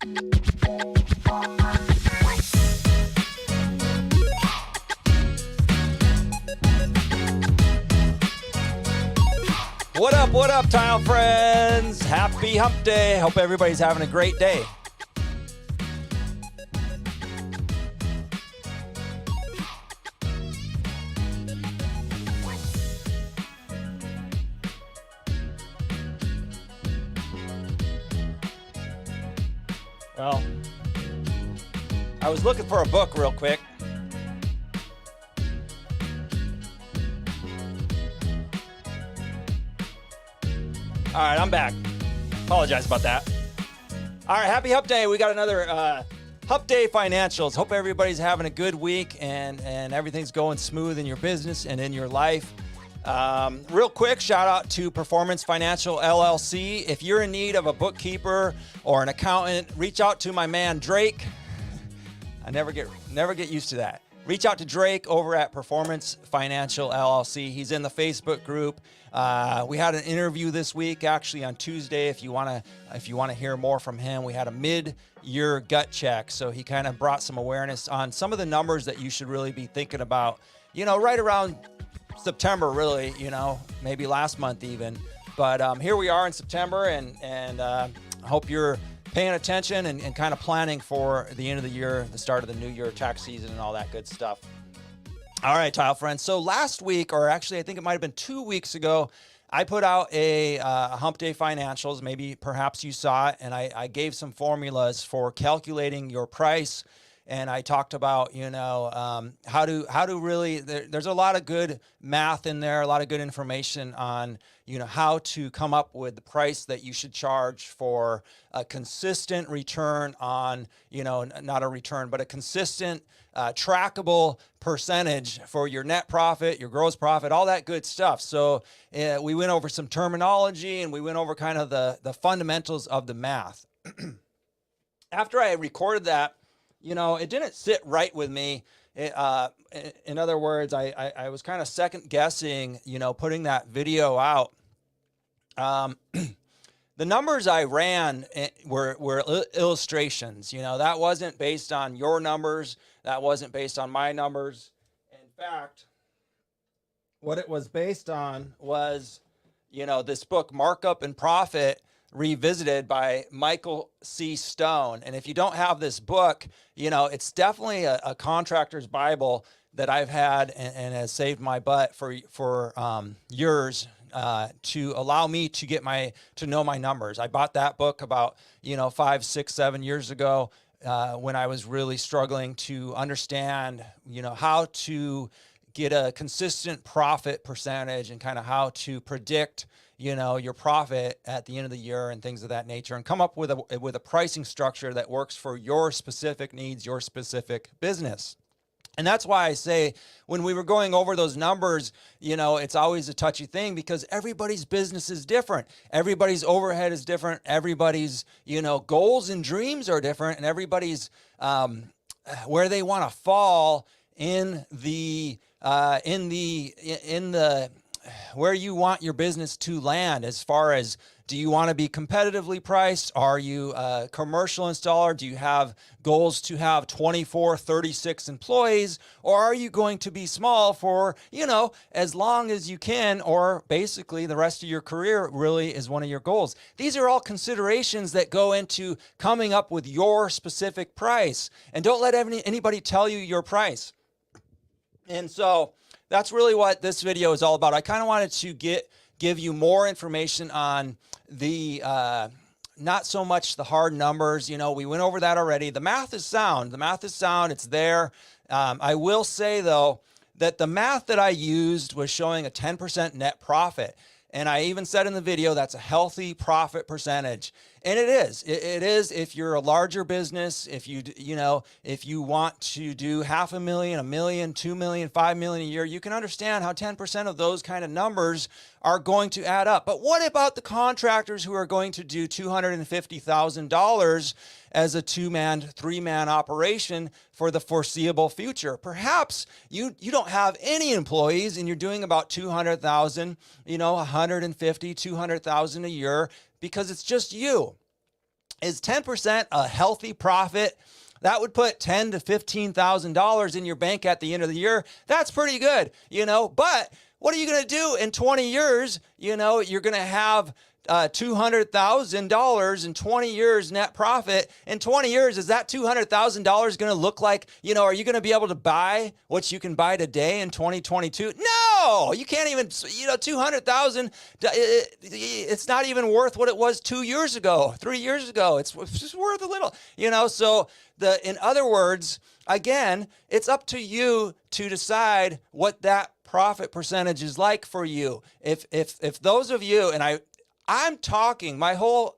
What up, Tile friends? Happy Hump Day. Hope everybody's having a great day. Well, I was looking for a book real quick. All right, I'm back. Apologize about that. All right, happy Hump Day. We got another Hump Day Financials. Hope everybody's having a good week and everything's going smooth in your business and in your life. Real quick, shout out to Performance Financial LLC. If you're in need of a bookkeeper or an accountant, reach out to my man Drake. I never get used to that. Reach out to Drake over at Performance Financial LLC. He's in the Facebook group. We had an interview this week, actually on Tuesday. If you want to hear more from him, we had a mid-year gut check. So he kind of brought some awareness on some of the numbers that you should really be thinking about. You know, right around September, really. You know, maybe last month even. But here we are in September, and I hope you're paying attention and kind of planning for the end of the year, the start of the new year, tax season, and all that good stuff. All right, Tile friends. So last week, or actually I think it might have been 2 weeks ago, I put out a Hump Day Financials. Maybe perhaps you saw it, and I gave some formulas for calculating your price. And I talked about, you know, how to really, there's a lot of good math in there, a lot of good information on, you know, how to come up with the price that you should charge for a consistent return on, you know, not a return, but a consistent trackable percentage for your net profit, your gross profit, all that good stuff. So we went over some terminology and we went over kind of the fundamentals of the math. After I recorded that, you know, it didn't sit right with me. In other words, I was kind of second guessing, you know, putting that video out. The numbers I ran were illustrations. You know, that wasn't based on your numbers. That wasn't based on my numbers. In fact, what it was based on was, you know, this book, Markup and Profit, Revisited by Michael C. Stone. And if you don't have this book, you know, it's definitely a contractor's Bible that I've had and has saved my butt for years to allow me to know my numbers. I bought that book about, you know, 5, 6, 7 years ago when I was really struggling to understand, you know, how to get a consistent profit percentage and kind of how to predict, you know, your profit at the end of the year and things of that nature, and come up with a pricing structure that works for your specific needs, your specific business. And that's why I say when we were going over those numbers, you know, it's always a touchy thing because everybody's business is different. Everybody's overhead is different. Everybody's, you know, goals and dreams are different, and everybody's where they want to fall in the where you want your business to land, as far as, do you want to be competitively priced? Are you a commercial installer? Do you have goals to have 24, 36 employees? Or are you going to be small for, you know, as long as you can, or basically the rest of your career really is one of your goals? These are all considerations that go into coming up with your specific price. And don't let anybody tell you your price. And so that's really what this video is all about. I kind of wanted to give you more information on the, not so much the hard numbers. You know, we went over that already. The math is sound. The math is sound. It's there. I will say, though, that the math that I used was showing a 10% net profit. And I even said in the video, that's a healthy profit percentage. And it is. It is if you're a larger business, if you want to do $500,000, $1 million, $2 million, $5 million a year, you can understand how 10% of those kind of numbers are going to add up. But what about the contractors who are going to do $250,000 as a 2-man, 3-man operation for the foreseeable future? Perhaps you don't have any employees and you're doing about $200,000, $150,000, $200,000 a year, because it's just you. Is 10% a healthy profit? That would put $10,000 to $15,000 in your bank at the end of the year. That's pretty good, but what are you going to do in 20 years? You're going to have $200,000 in 20 years net profit. In 20 years, is that $200,000 going to look like, are you going to be able to buy what you can buy today in 2022? No, you can't even, 200,000, it's not even worth what it was 2 years ago, 3 years ago. It's just worth a little, so in other words, again, it's up to you to decide what that profit percentage is like for you. If those of you, and I'm talking for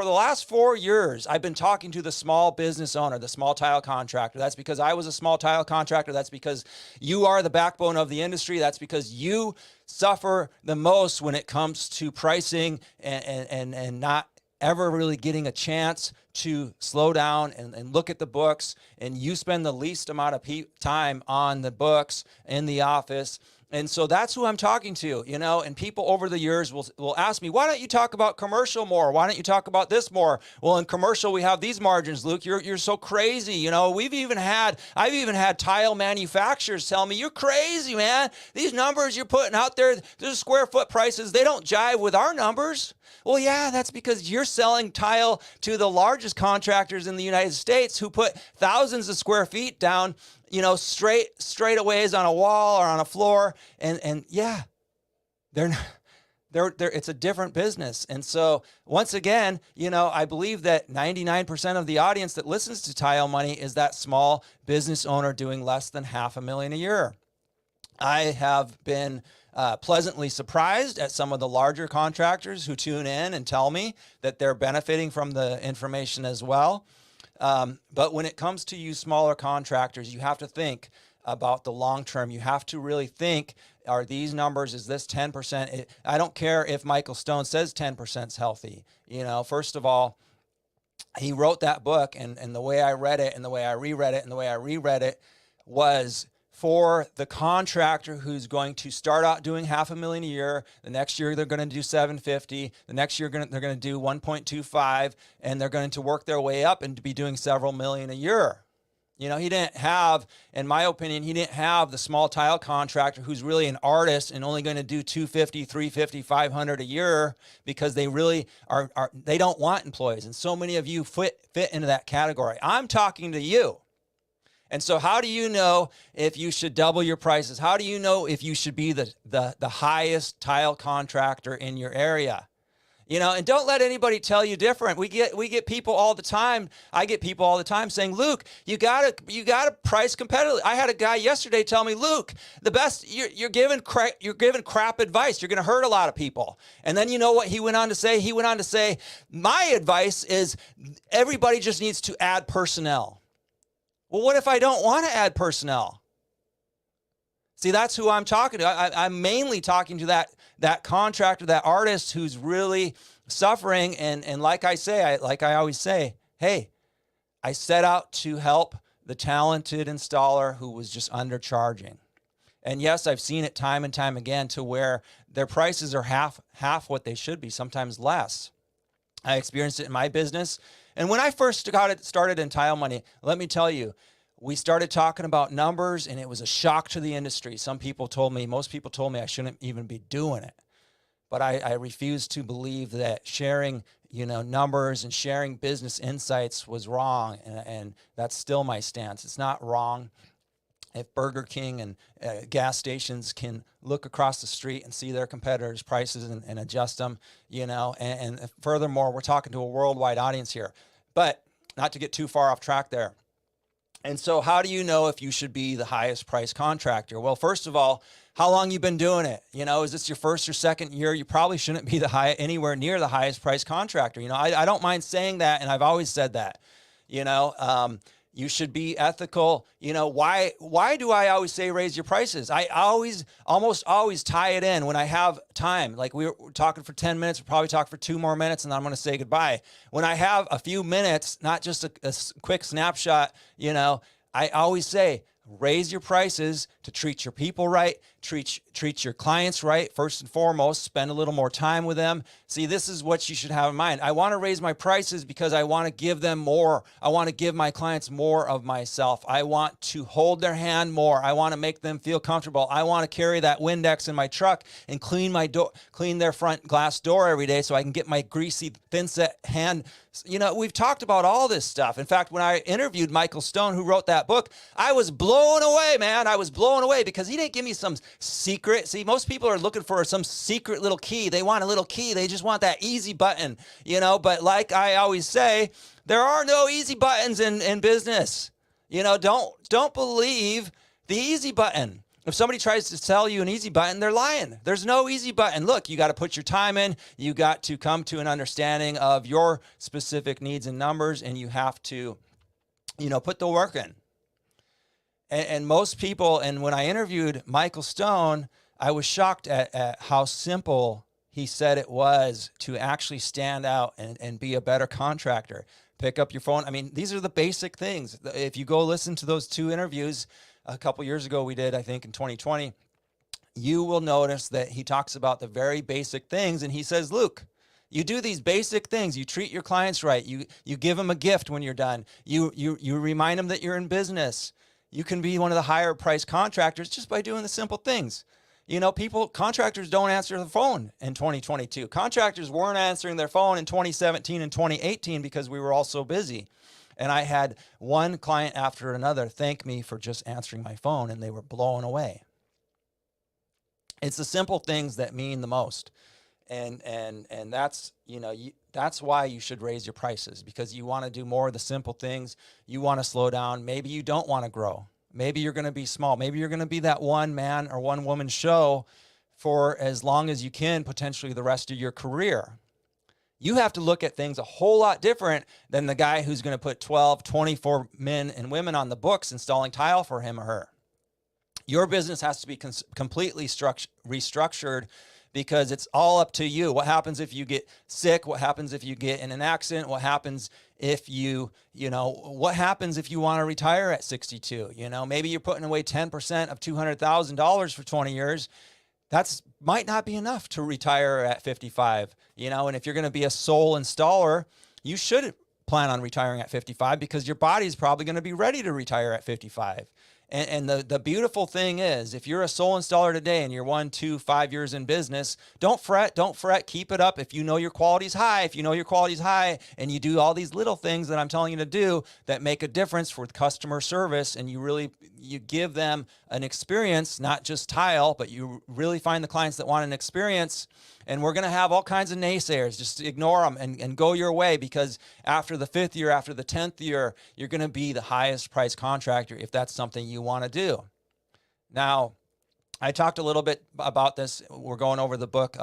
the last 4 years, I've been talking to the small business owner, the small tile contractor. That's because I was a small tile contractor. That's because you are the backbone of the industry. That's because you suffer the most when it comes to pricing and not ever really getting a chance to slow down and look at the books. And you spend the least amount of time on the books in the office. And so that's who I'm talking to, and people over the years will ask me, why don't you talk about commercial more? Why don't you talk about this more? Well, in commercial, we have these margins, Luke. You're so crazy. I've even had tile manufacturers tell me, you're crazy, man. These numbers you're putting out there, those square foot prices, they don't jive with our numbers. Well, yeah, that's because you're selling tile to the largest contractors in the United States who put thousands of square feet down, straightaways on a wall or on a floor. And yeah, it's a different business. And so once again, I believe that 99% of the audience that listens to Tile Money is that small business owner doing less than $500,000 a year. I have been pleasantly surprised at some of the larger contractors who tune in and tell me that they're benefiting from the information as well. But when it comes to you smaller contractors, you have to think about the long term. You have to really think, are these numbers, is this 10%? I don't care if Michael Stone says 10% is healthy. First of all, he wrote that book, and the way I read it and the way I reread it and the way I reread it was for the contractor who's going to start out doing $500,000 a year. The next year they're going to do $750,000. The next year they're going to do $1.25, and they're going to work their way up and to be doing several million a year. He didn't have, in my opinion, he didn't have the small tile contractor who's really an artist and only going to do $250,000, $350,000, $500,000 a year because they really they don't want employees. And so many of you fit into that category. I'm talking to you. And so how do you know if you should double your prices? How do you know if you should be the highest tile contractor in your area? And don't let anybody tell you different. We get people all the time. I get people all the time saying, Luke, you gotta price competitively. I had a guy yesterday tell me, Luke, the best you're giving crap advice. You're going to hurt a lot of people. And then you know what he went on to say? He went on to say, my advice is everybody just needs to add personnel. Well, what if I don't want to add personnel? See, that's who I'm talking to. I'm mainly talking to that contractor, that artist who's really suffering. And like I always say, hey, I set out to help the talented installer who was just undercharging. And yes, I've seen it time and time again to where their prices are half what they should be, sometimes less. I experienced it in my business. And when I first got it started in Tile Money, let me tell you, we started talking about numbers and it was a shock to the industry. Most people told me I shouldn't even be doing it. But I refused to believe that sharing, numbers and sharing business insights was wrong. And that's still my stance. It's not wrong. If Burger King and gas stations can look across the street and see their competitors' prices and adjust them, and furthermore, we're talking to a worldwide audience here, but not to get too far off track there. And so how do you know if you should be the highest price contractor? Well, first of all, how long you been doing it? Is this your first or second year? You probably shouldn't be anywhere near the highest price contractor. I don't mind saying that, and I've always said that. You should be ethical. Why do I always say raise your prices? I almost always tie it in when I have time. Like we're talking for 10 minutes, we'll probably talk for 2 more minutes, and then I'm going to say goodbye. When I have a few minutes, not just a quick snapshot, I always say raise your prices to treat your people right, treat your clients right, first and foremost, spend a little more time with them. See, this is what you should have in mind. I want to raise my prices because I want to give them more. I want to give my clients more of myself. I want to hold their hand more. I want to make them feel comfortable. I want to carry that Windex in my truck and clean their front glass door every day so I can get my greasy, thin-set hand. We've talked about all this stuff. In fact, when I interviewed Michael Stone, who wrote that book, I was blown away, man. I was blown away because he didn't give me some secret. See, most people are looking for some secret little key. They want a little key. They just want that easy button, but like I always say, there are no easy buttons in business. Don't believe the easy button. If somebody tries to sell you an easy button, they're lying. There's no easy button. Look, you got to put your time in. You got to come to an understanding of your specific needs and numbers, and you have to, put the work in. And most people, and when I interviewed Michael Stone, I was shocked at how simple he said it was to actually stand out and be a better contractor. Pick up your phone. I mean, these are the basic things. If you go listen to those 2 interviews a couple years ago we did, I think in 2020, you will notice that he talks about the very basic things. And he says, Luke, you do these basic things. You treat your clients right. You give them a gift when you're done. You remind them that you're in business. You can be one of the higher priced contractors just by doing the simple things. Contractors don't answer the phone in 2022. Contractors weren't answering their phone in 2017 and 2018 because we were all so busy. And I had one client after another thank me for just answering my phone, and they were blown away. It's the simple things that mean the most. And that's, that's why you should raise your prices, because you want to do more of the simple things. You want to slow down. Maybe you don't want to grow. Maybe you're going to be small. Maybe you're going to be that one man or one woman show for as long as you can, potentially the rest of your career. You have to look at things a whole lot different than the guy who's going to put 12, 24 men and women on the books installing tile for him or her. Your business has to be completely restructured, because it's all up to you. What happens if you get sick? What happens if you get in an accident? What happens if what happens if you want to retire at 62? Maybe you're putting away 10% of $200,000 for 20 years. That's might not be enough to retire at 55, and if you're going to be a sole installer, you should plan on retiring at 55 because your body is probably going to be ready to retire at 55. And the beautiful thing is, if you're a sole installer today and you're 1, 2, 5 years in business, don't fret, keep it up. If you know your quality's high, and you do all these little things that I'm telling you to do that make a difference for customer service, and you give them an experience, not just tile, but you really find the clients that want an experience. And we're going to have all kinds of naysayers. Just ignore them and go your way, because after the 5th year, after the 10th year, you're going to be the highest priced contractor if that's something you want to do. Now, I talked a little bit about this. We're going over the book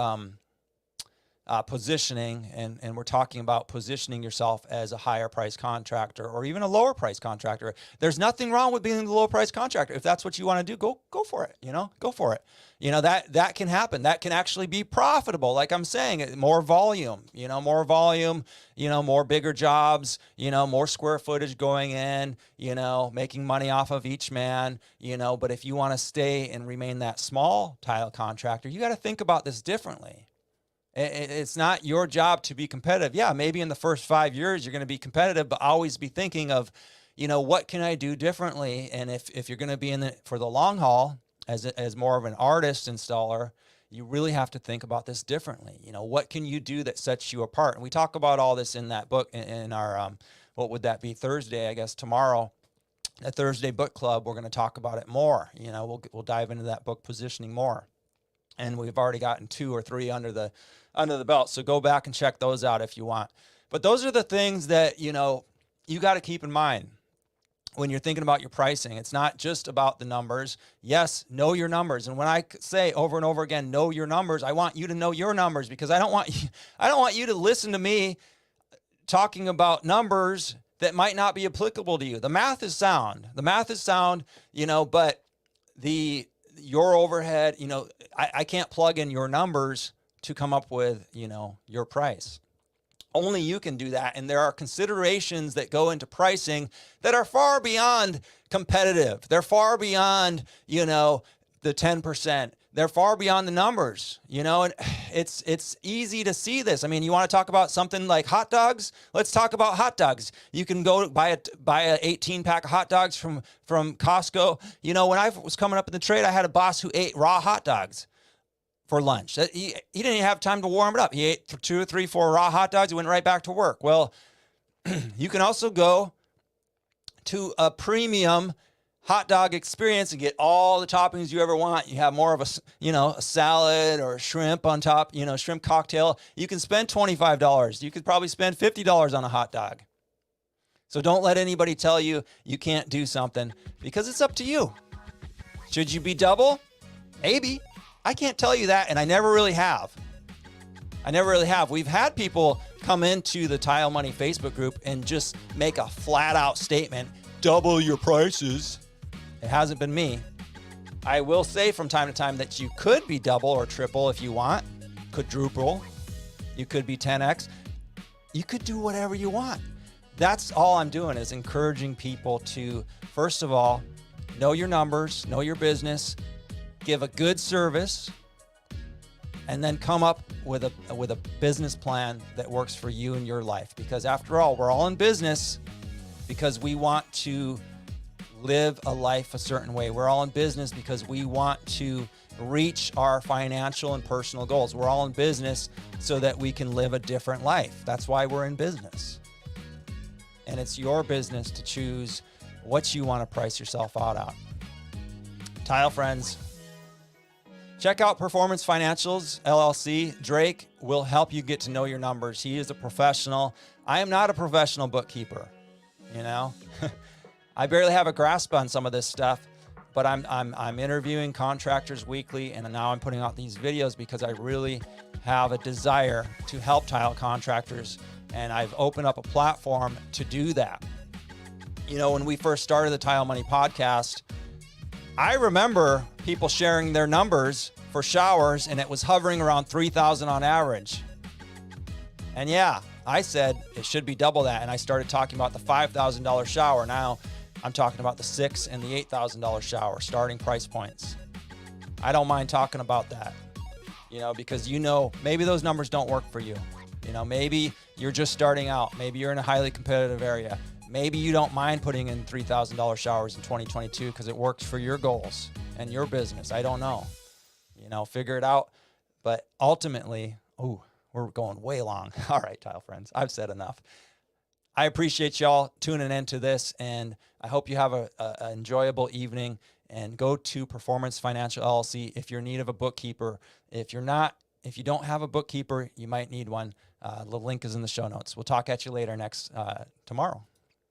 positioning, and we're talking about positioning yourself as a higher price contractor or even a lower price contractor. There's nothing wrong with being a low price contractor. If that's what you want to do, go for it. Go for it. That can happen. That can actually be profitable. Like I'm saying, more volume, more bigger jobs, more square footage going in, making money off of each man, but if you want to stay and remain that small tile contractor, you got to think about this differently. It's not your job to be competitive. Yeah, maybe in the first 5 years you're going to be competitive, but always be thinking of, what can I do differently? And if you're going to be in it for the long haul as more of an artist installer, you really have to think about this differently. What can you do that sets you apart? And we talk about all this in that book in our, what would that be, Thursday, I guess, tomorrow, a Thursday book club. We're going to talk about it more. We'll dive into that book positioning more. And we've already gotten 2 or 3 under the belt. So go back and check those out if you want. But those are the things that, you got to keep in mind when you're thinking about your pricing. It's not just about the numbers. Yes, know your numbers. And when I say over and over again, know your numbers, I want you to know your numbers, because I don't want you to listen to me talking about numbers that might not be applicable to you. The math is sound. But your overhead, I can't plug in your numbers to come up with, your price. Only you can do that. And there are considerations that go into pricing that are far beyond competitive. They're far beyond, the 10%. They're far beyond the numbers, and it's easy to see this. I mean, you want to talk about something like hot dogs? Let's talk about hot dogs. You can go buy a 18-pack of hot dogs from Costco. When I was coming up in the trade, I had a boss who ate raw hot dogs for lunch. He didn't even have time to warm it up. He ate 2 or 3, 4 raw hot dogs and went right back to work. Well, you can also go to a premium hot dog experience and get all the toppings you ever want. You have more of a salad or shrimp on top, shrimp cocktail. You can spend $25. You could probably spend $50 on a hot dog. So don't let anybody tell you you can't do something, because it's up to you. Should you be double? Maybe. I can't tell you that, and I never really have. We've had people come into the TileMoney Facebook group and just make a flat out statement, double your prices. It hasn't been me. I will say from time to time that you could be double or triple if you want, quadruple. You could be 10x. You could do whatever you want. That's all I'm doing, is encouraging people to, first of all, know your numbers, know your business, give a good service, and then come up with a business plan that works for you and your life. Because after all, we're all in business because we want to live a life a certain way. We're all in business because we want to reach our financial and personal goals. We're all in business so that we can live a different life. That's why we're in business. And it's your business to choose what you want to price yourself out on. Tile friends, check out Performance Financials, LLC. Drake will help you get to know your numbers. He is a professional. I am not a professional bookkeeper, I barely have a grasp on some of this stuff, but I'm interviewing contractors weekly, and now I'm putting out these videos because I really have a desire to help tile contractors, and I've opened up a platform to do that. When we first started the TileMoney podcast, I remember people sharing their numbers for showers, and it was hovering around 3,000 on average. And yeah, I said it should be double that, and I started talking about the $5,000 shower. Now I'm talking about the $6,000 and the $8,000 shower, starting price points. I don't mind talking about that, because maybe those numbers don't work for you. Maybe you're just starting out. Maybe you're in a highly competitive area. Maybe you don't mind putting in $3,000 showers in 2022 because it works for your goals and your business. I don't know. Figure it out. But ultimately, we're going way long. All right, tile friends, I've said enough. I appreciate y'all tuning into this, and I hope you have an enjoyable evening. And go to Performance Financial LLC if you're in need of a bookkeeper. If you don't have a bookkeeper, you might need one. The link is in the show notes. We'll talk at you later tomorrow.